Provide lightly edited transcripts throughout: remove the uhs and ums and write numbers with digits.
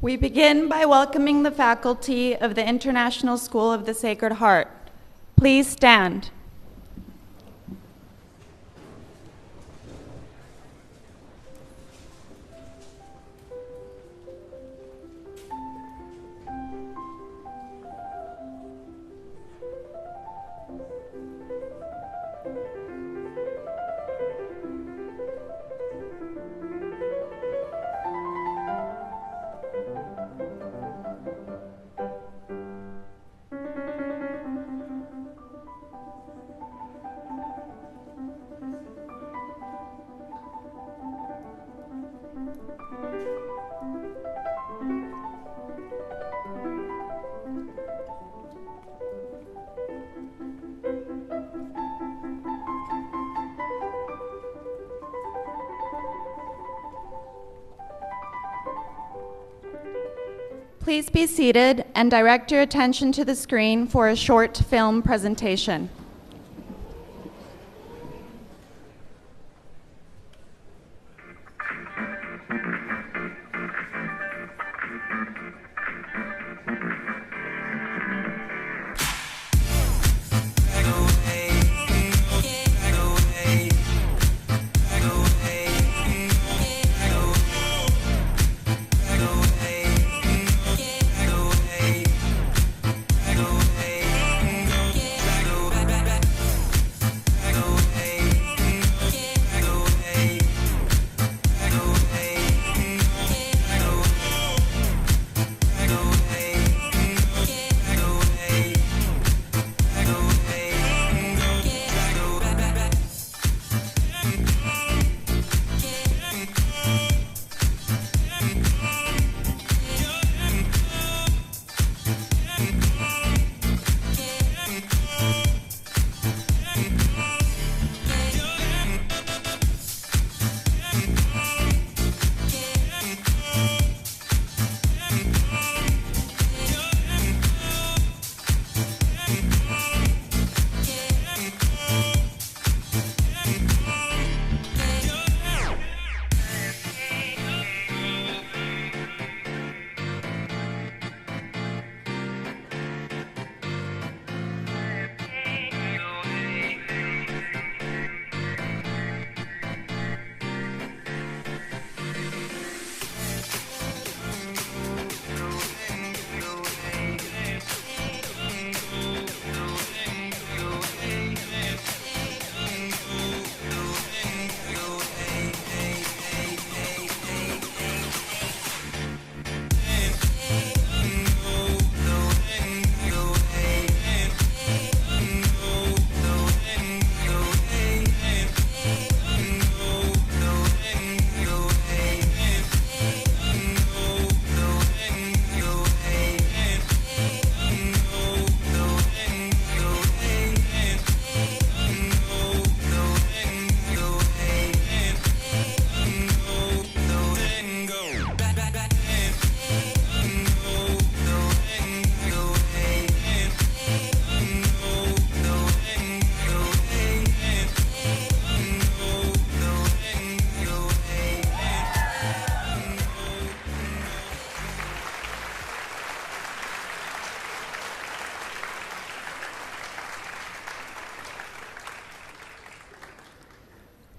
We begin by welcoming the faculty of the International School of the Sacred Heart. Please stand. Please be seated and direct your attention to the screen for a short film presentation.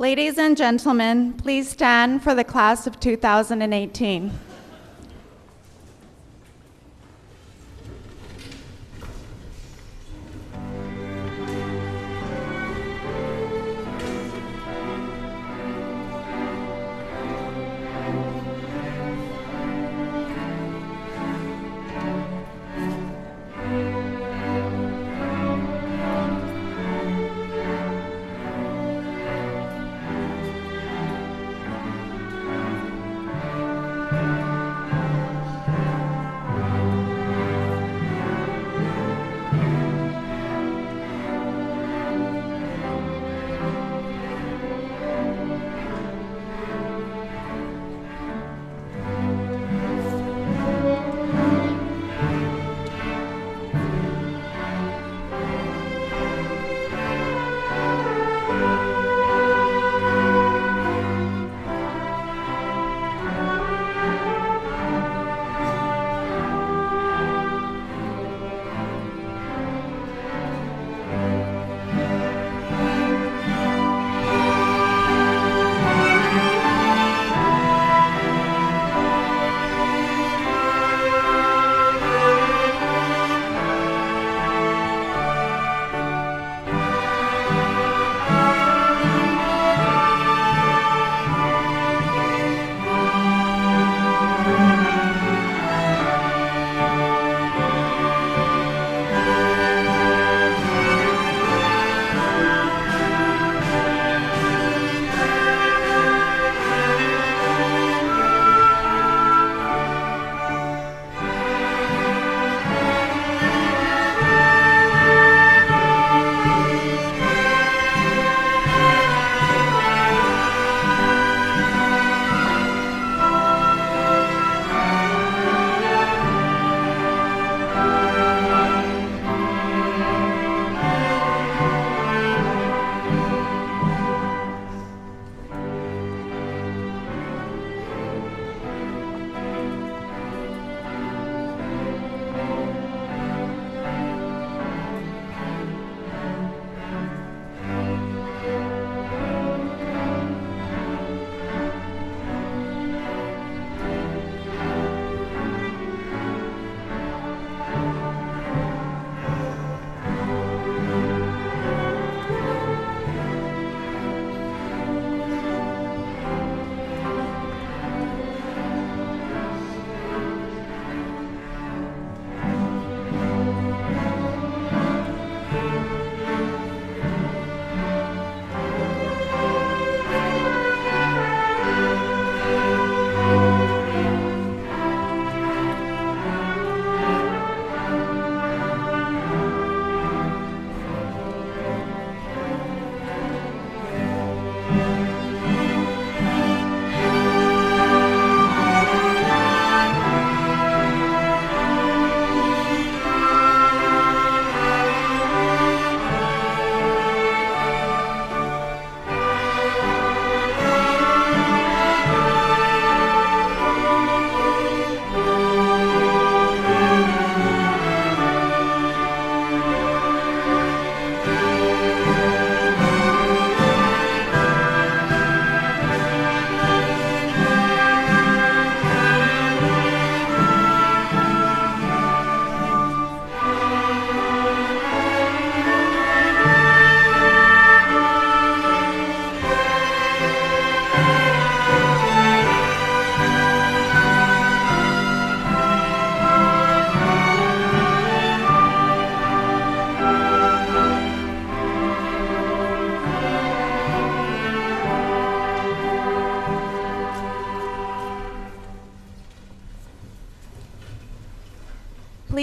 Ladies and gentlemen, please stand for the class of 2018.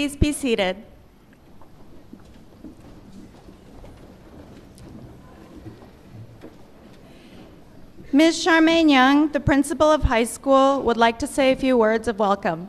Please be seated. Ms. Charmaine Young, the principal of high school, would like to say a few words of welcome.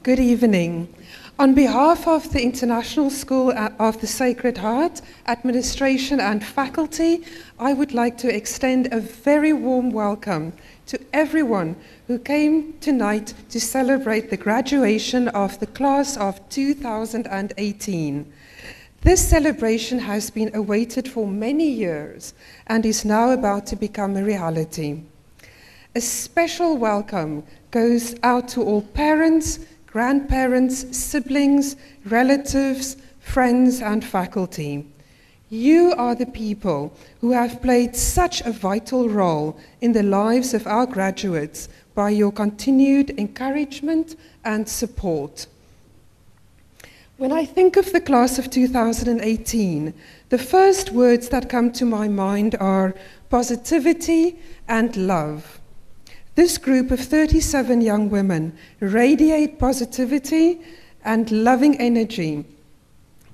Good evening. On behalf of the International School of the Sacred Heart, administration and faculty, I would like to extend a very warm welcome to everyone who came tonight to celebrate the graduation of the class of 2018. This celebration has been awaited for many years and is now about to become a reality. A special welcome goes out to all parents, grandparents, siblings, relatives, friends, and faculty. You are the people who have played such a vital role in the lives of our graduates by your continued encouragement and support. When I think of the class of 2018, the first words that come to my mind are positivity and love. This group of 37 young women radiate positivity and loving energy,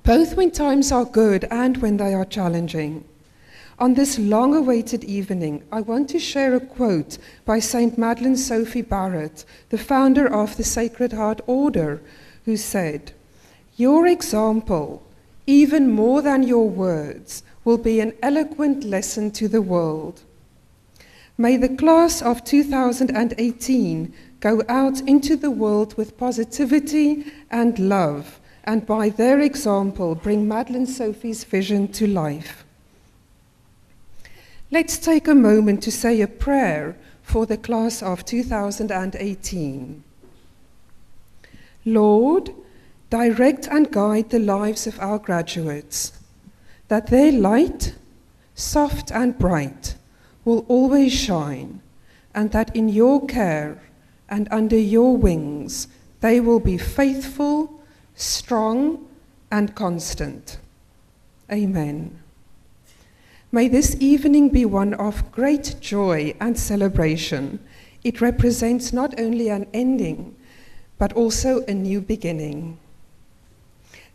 both when times are good and when they are challenging. On this long-awaited evening, I want to share a quote by St. Madeleine Sophie Barrett, the founder of the Sacred Heart Order, who said, "Your example, even more than your words, will be an eloquent lesson to the world." May the class of 2018 go out into the world with positivity and love, and by their example bring Madeleine Sophie's vision to life. Let's take a moment to say a prayer for the class of 2018. Lord, direct and guide the lives of our graduates, that their light, soft and bright, will always shine, and that in your care and under your wings they will be faithful, strong, and constant. Amen. May this evening be one of great joy and celebration. It represents not only an ending, but also a new beginning.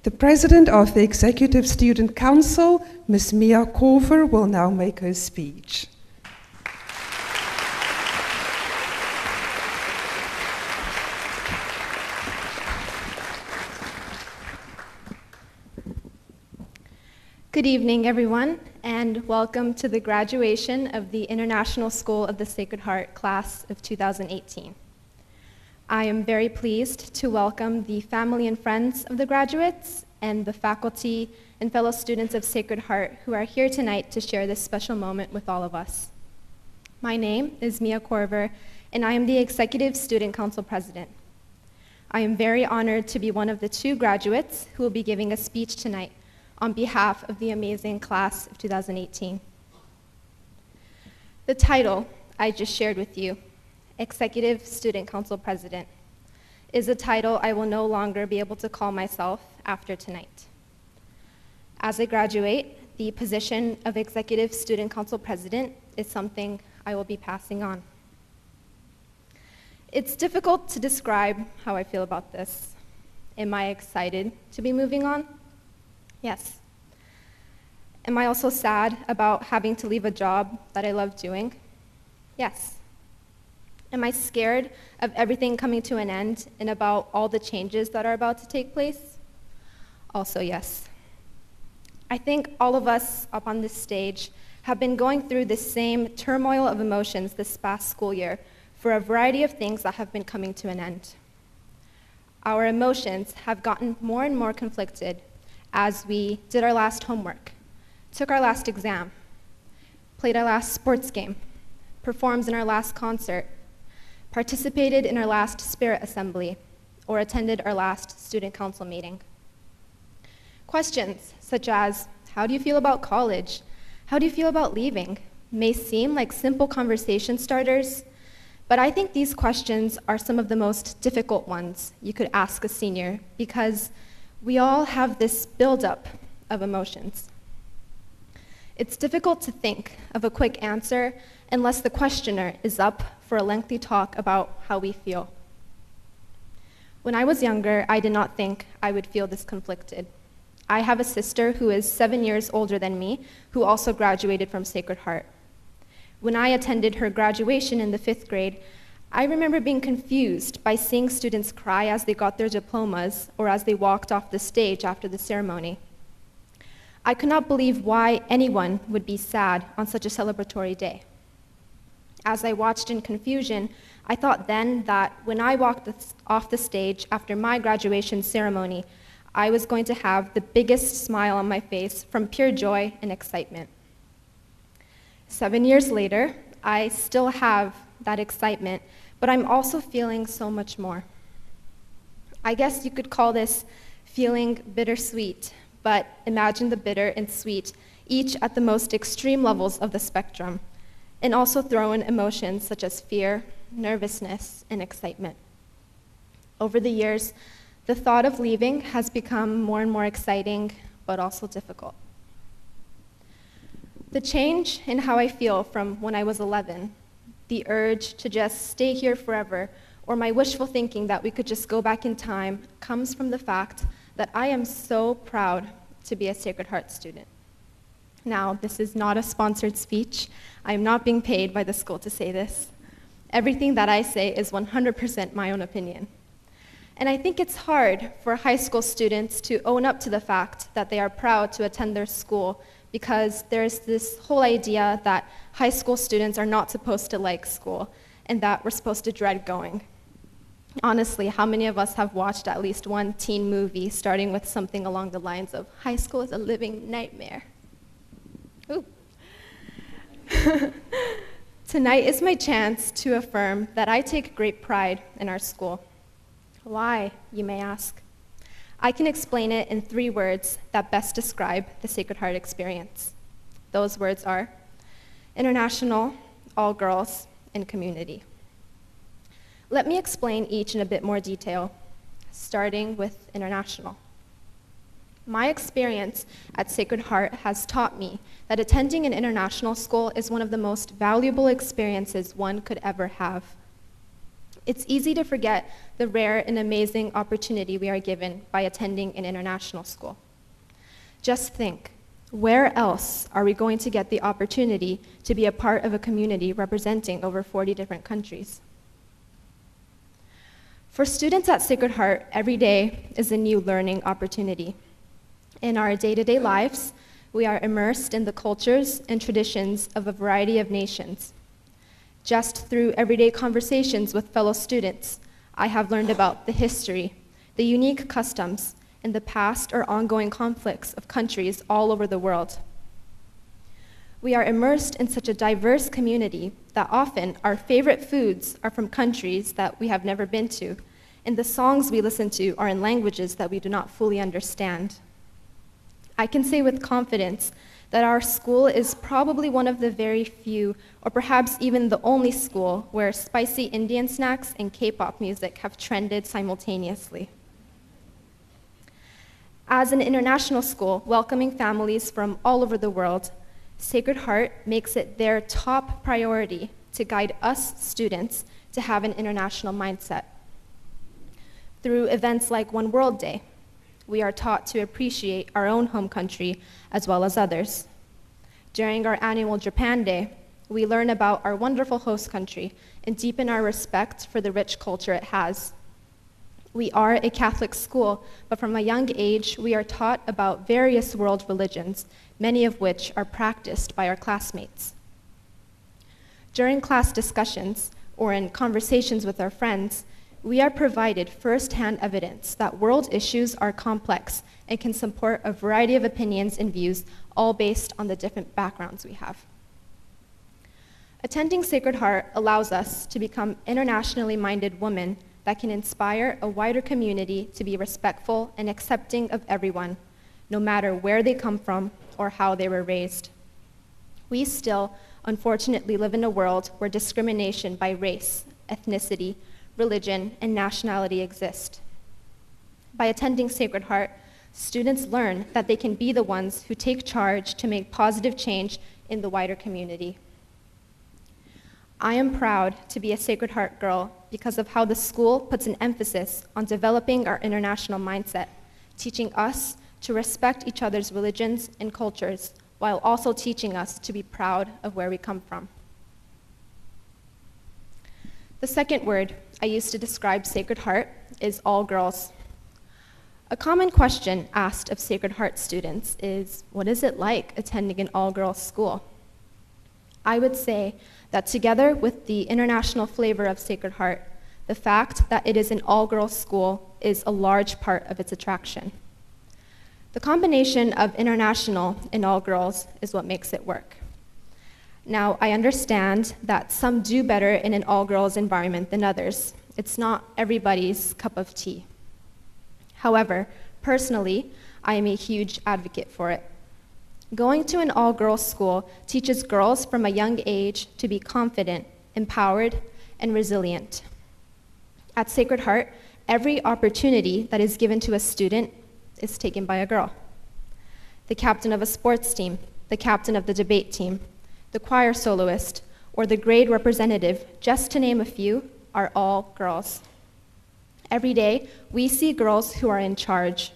The President of the Executive Student Council, Ms. Mia Korver, will now make her speech. Good evening, everyone, and welcome to the graduation of the International School of the Sacred Heart class of 2018. I am very pleased to welcome the family and friends of the graduates and the faculty and fellow students of Sacred Heart who are here tonight to share this special moment with all of us. My name is Mia Korver, and I am the Executive Student Council President. I am very honored to be one of the two graduates who will be giving a speech tonight on behalf of the amazing class of 2018. The title I just shared with you, Executive Student Council President, is a title I will no longer be able to call myself after tonight. As I graduate, the position of Executive Student Council President is something I will be passing on. It's difficult to describe how I feel about this. Am I excited to be moving on? Yes. Am I also sad about having to leave a job that I love doing? Yes. Am I scared of everything coming to an end and about all the changes that are about to take place? Also, yes. I think all of us up on this stage have been going through the same turmoil of emotions this past school year for a variety of things that have been coming to an end. Our emotions have gotten more and more conflicted as we did our last homework, took our last exam, played our last sports game, performed in our last concert, participated in our last spirit assembly, or attended our last student council meeting. Questions such as, how do you feel about college? How do you feel about leaving? May seem like simple conversation starters, but I think these questions are some of the most difficult ones you could ask a senior because we all have this buildup of emotions. It's difficult to think of a quick answer unless the questioner is up for a lengthy talk about how we feel. When I was younger, I did not think I would feel this conflicted. I have a sister who is 7 years older than me, who also graduated from Sacred Heart. When I attended her graduation in the 5th grade, I remember being confused by seeing students cry as they got their diplomas or as they walked off the stage after the ceremony. I could not believe why anyone would be sad on such a celebratory day. As I watched in confusion, I thought then that when I walked off the stage after my graduation ceremony, I was going to have the biggest smile on my face from pure joy and excitement. 7 years later, I still have that excitement, but I'm also feeling so much more. I guess you could call this feeling bittersweet, but imagine the bitter and sweet, each at the most extreme levels of the spectrum, and also throw in emotions such as fear, nervousness, and excitement. Over the years, the thought of leaving has become more and more exciting, but also difficult. The change in how I feel from when I was 11, the urge to just stay here forever, or my wishful thinking that we could just go back in time, comes from the fact that I am so proud to be a Sacred Heart student. Now, this is not a sponsored speech. I am not being paid by the school to say this. Everything that I say is 100% my own opinion. And I think it's hard for high school students to own up to the fact that they are proud to attend their school, because there's this whole idea that high school students are not supposed to like school and that we're supposed to dread going. Honestly, how many of us have watched at least one teen movie starting with something along the lines of, "High school is a living nightmare"? Ooh. Tonight is my chance to affirm that I take great pride in our school. Why, you may ask? I can explain it in 3 words that best describe the Sacred Heart experience. Those words are international, all girls, and community. Let me explain each in a bit more detail, starting with international. My experience at Sacred Heart has taught me that attending an international school is one of the most valuable experiences one could ever have. It's easy to forget the rare and amazing opportunity we are given by attending an international school. Just think, where else are we going to get the opportunity to be a part of a community representing over 40 different countries? For students at Sacred Heart, every day is a new learning opportunity. In our day-to-day lives, we are immersed in the cultures and traditions of a variety of nations. Just through everyday conversations with fellow students, I have learned about the history, the unique customs, and the past or ongoing conflicts of countries all over the world. We are immersed in such a diverse community that often our favorite foods are from countries that we have never been to, and the songs we listen to are in languages that we do not fully understand. I can say with confidence that our school is probably one of the very few, or perhaps even the only school, where spicy Indian snacks and K-pop music have trended simultaneously. As an international school welcoming families from all over the world, Sacred Heart makes it their top priority to guide us students to have an international mindset. Through events like One World Day, we are taught to appreciate our own home country as well as others. During our annual Japan Day, we learn about our wonderful host country and deepen our respect for the rich culture it has. We are a Catholic school, but from a young age, we are taught about various world religions, many of which are practiced by our classmates. During class discussions or in conversations with our friends, we are provided first-hand evidence that world issues are complex and can support a variety of opinions and views, all based on the different backgrounds we have. Attending Sacred Heart allows us to become internationally minded women that can inspire a wider community to be respectful and accepting of everyone, no matter where they come from or how they were raised. We still, unfortunately, live in a world where discrimination by race, ethnicity, religion, and nationality exist. By attending Sacred Heart, Students learn that they can be the ones who take charge to make positive change in the wider community. I am proud to be a Sacred Heart girl because of how the school puts an emphasis on developing our international mindset, teaching us to respect each other's religions and cultures, while also teaching us to be proud of where we come from. The second word I use to describe Sacred Heart is all girls. A common question asked of Sacred Heart students is, what is it like attending an all-girls school? I would say that together with the international flavor of Sacred Heart, the fact that it is an all-girls school is a large part of its attraction. The combination of international and all-girls is what makes it work. Now, I understand that some do better in an all-girls environment than others. It's not everybody's cup of tea. However, personally, I am a huge advocate for it. Going to an all-girls school teaches girls from a young age to be confident, empowered, and resilient. At Sacred Heart, every opportunity that is given to a student is taken by a girl. The captain of a sports team, the captain of the debate team, the choir soloist, or the grade representative, just to name a few, are all girls. Every day, we see girls who are in charge.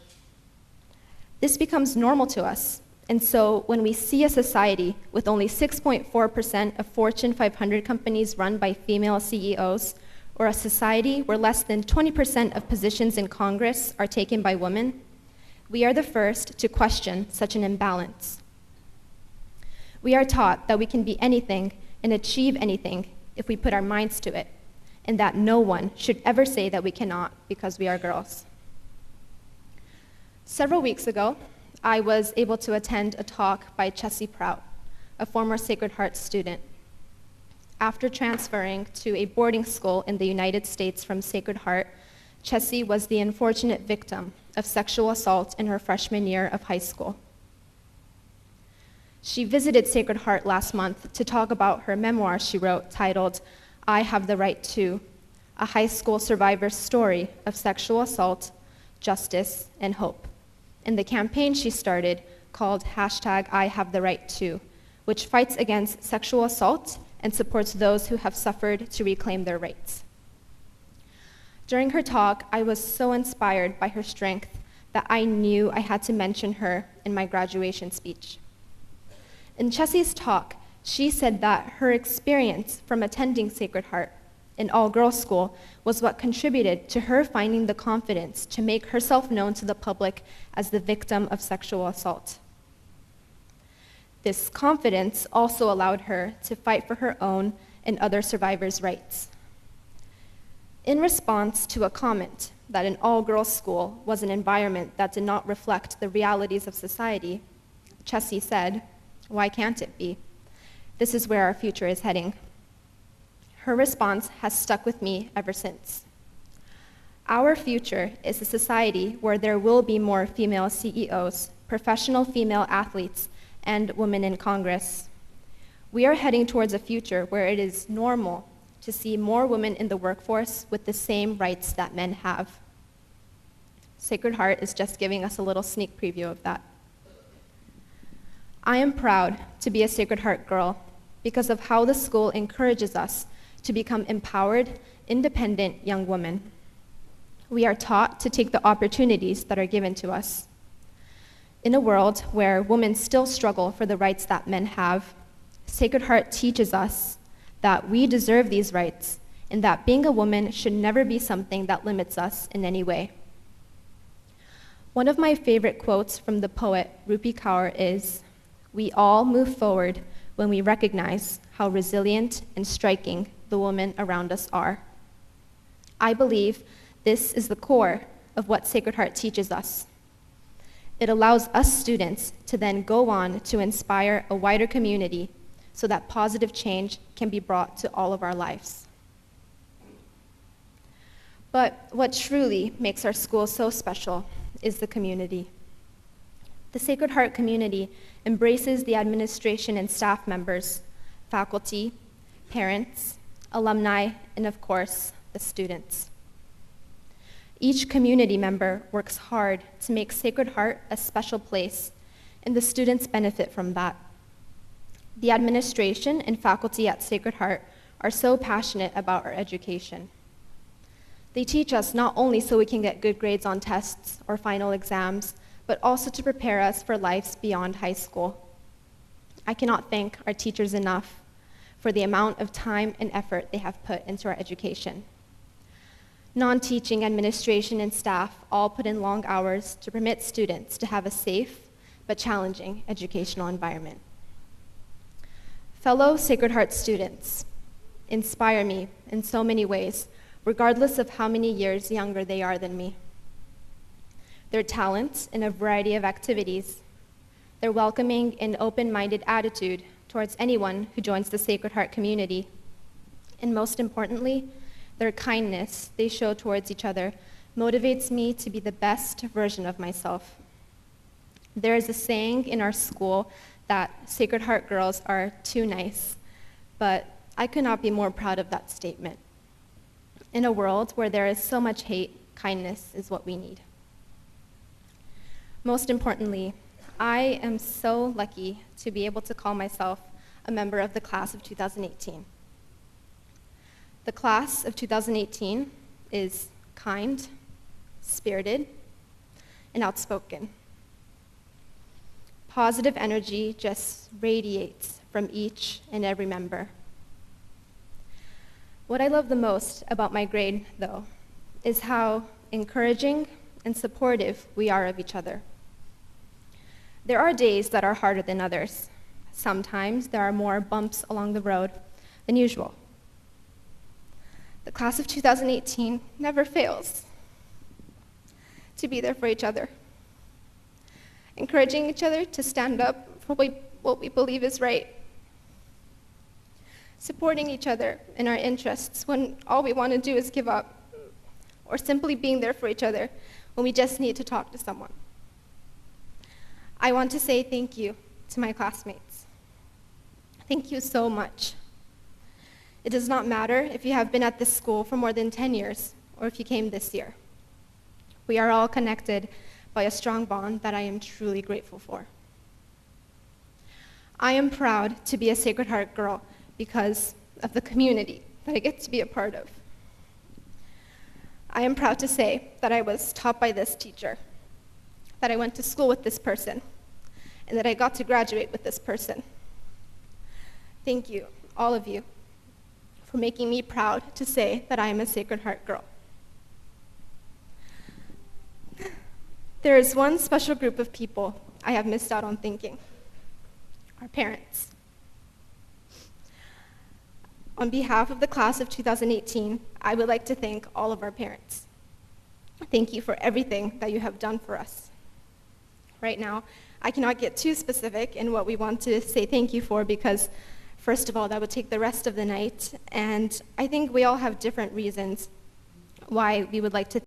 This becomes normal to us, and so when we see a society with only 6.4% of Fortune 500 companies run by female CEOs, or a society where less than 20% of positions in Congress are taken by women, we are the first to question such an imbalance. We are taught that we can be anything and achieve anything if we put our minds to it, and that no one should ever say that we cannot because we are girls. Several weeks ago, I was able to attend a talk by Chessie Prout, a former Sacred Heart student. After transferring to a boarding school in the United States from Sacred Heart, Chessie was the unfortunate victim of sexual assault in her freshman year of high school. She visited Sacred Heart last month to talk about her memoir she wrote titled, I Have the Right To, a high school survivor's story of sexual assault, justice, and hope, and the campaign she started called #IHaveTheRightTo, which fights against sexual assault and supports those who have suffered to reclaim their rights. During her talk, I was so inspired by her strength that I knew I had to mention her in my graduation speech. In Chessie's talk, she said that her experience from attending Sacred Heart, an all-girls school, was what contributed to her finding the confidence to make herself known to the public as the victim of sexual assault. This confidence also allowed her to fight for her own and other survivors' rights. In response to a comment that an all-girls school was an environment that did not reflect the realities of society, Chessie said, "Why can't it be? This is where our future is heading." Her response has stuck with me ever since. Our future is a society where there will be more female CEOs, professional female athletes, and women in Congress. We are heading towards a future where it is normal to see more women in the workforce with the same rights that men have. Sacred Heart is just giving us a little sneak preview of that. I am proud to be a Sacred Heart girl because of how the school encourages us to become empowered, independent young women. We are taught to take the opportunities that are given to us. In a world where women still struggle for the rights that men have, Sacred Heart teaches us that we deserve these rights and that being a woman should never be something that limits us in any way. One of my favorite quotes from the poet Rupi Kaur is, "We all move forward when we recognize how resilient and striking the women around us are." I believe this is the core of what Sacred Heart teaches us. It allows us students to then go on to inspire a wider community so that positive change can be brought to all of our lives. But what truly makes our school so special is the community. The Sacred Heart community embraces the administration and staff members, faculty, parents, alumni, and of course, the students. Each community member works hard to make Sacred Heart a special place, and the students benefit from that. The administration and faculty at Sacred Heart are so passionate about our education. They teach us not only so we can get good grades on tests or final exams, but also to prepare us for lives beyond high school. I cannot thank our teachers enough for the amount of time and effort they have put into our education. Non-teaching administration and staff all put in long hours to permit students to have a safe but challenging educational environment. Fellow Sacred Heart students inspire me in so many ways, regardless of how many years younger they are than me. Their talents in a variety of activities, their welcoming and open-minded attitude towards anyone who joins the Sacred Heart community, and most importantly, their kindness they show towards each other motivates me to be the best version of myself. There is a saying in our school that Sacred Heart girls are too nice, but I could not be more proud of that statement. In a world where there is so much hate, kindness is what we need. Most importantly, I am so lucky to be able to call myself a member of the class of 2018. The class of 2018 is kind, spirited, and outspoken. Positive energy just radiates from each and every member. What I love the most about my grade, though, is how encouraging and supportive we are of each other. There are days that are harder than others. Sometimes there are more bumps along the road than usual. The class of 2018 never fails to be there for each other, encouraging each other to stand up for what we believe is right, supporting each other in our interests when all we want to do is give up, or simply being there for each other when we just need to talk to someone. I want to say thank you to my classmates. Thank you so much. It does not matter if you have been at this school for more than 10 years or if you came this year. We are all connected by a strong bond that I am truly grateful for. I am proud to be a Sacred Heart girl because of the community that I get to be a part of. I am proud to say that I was taught by this teacher, that I went to school with this person, and that I got to graduate with this person. Thank you, all of you, for making me proud to say that I am a Sacred Heart girl. There is one special group of people I have missed out on thanking: our parents. On behalf of the class of 2018, I would like to thank all of our parents. Thank you for everything that you have done for us. Right now, I cannot get too specific in what we want to say thank you for because, first of all, that would take the rest of the night, and I think we all have different reasons why we would like to